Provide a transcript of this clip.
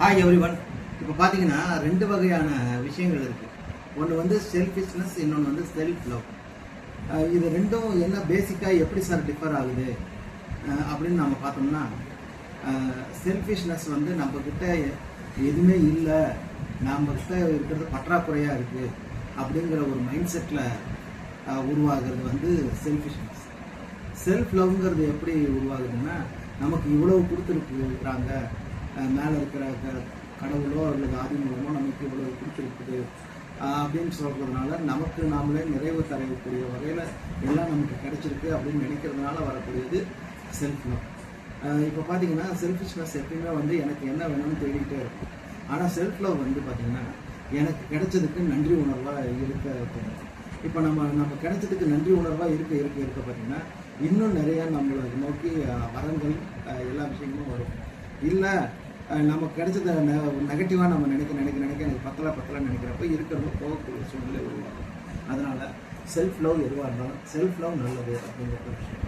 Hi everyone. இப்போ பார்த்தீங்கன்னா ரெண்டு வகையான விஷயங்கள் இருக்குது. ஒன்று வந்து செல்ஃபிஷ்னஸ், இன்னொன்று வந்து செல்ஃப் லவ். இது ரெண்டும் என்ன பேசிக்காக எப்படி சார் டிஃபர் ஆகுது அப்படின்னு நம்ம பார்த்தோம்னா, செல்ஃபிஷ்னஸ் வந்து நம்மக்கிட்ட எதுவுமே இல்லை, நம்மக்கிட்ட இருக்கிறது பற்றாக்குறையாக இருக்குது அப்படிங்கிற ஒரு மைண்ட் செட்டில் உருவாகிறது வந்து செல்ஃபிஷ்னஸ். செல்ஃப் லவ்ங்கிறது எப்படி உருவாகுதுன்னா, நமக்கு இவ்வளவு கொடுத்துருக்குறாங்க, மேலே இருக்கிற கடவுளோ அல்லது ஆதி மூலமோ நமக்கு இவ்வளவு கொடுத்துருக்குது அப்படின்னு சொல்கிறதுனால நமக்கு நாமளே நிறைவு தரக்கூடிய வகையில் எல்லாம் நமக்கு கிடைச்சிருக்கு அப்படின்னு நினைக்கிறதுனால வரக்கூடியது செல்ஃப் லவ். இப்போ பார்த்தீங்கன்னா செல்ஃபிஷ்னஸ் எப்பயுமே வந்து எனக்கு என்ன வேணும்னு தேடிக்கிட்டே இருக்கும். ஆனால் செல்ஃப் லவ் வந்து பார்த்தீங்கன்னா எனக்கு கிடைச்சதுக்கு நன்றி உணர்வாக இருக்க. இப்போ நம்ம கிடைச்சதுக்கு நன்றி உணர்வாக இருக்க பார்த்தீங்கன்னா இன்னும் நிறையா நம்மளை நோக்கி வரங்கள் எல்லா விஷயங்களும் வரும். இல்லை நமக்கு கிடைச்சத நெகட்டிவாக நம்ம நினைக்க எனக்கு பத்தலை நினைக்கிறப்ப இருக்கிறவங்க போகக்கூடிய சூழ்நிலை உருவாகும். அதனால் செல்ஃப் லவ் எதுவாக இருந்தாலும் செல்ஃப் லவ் நல்லது அப்படிங்கிற விஷயம்.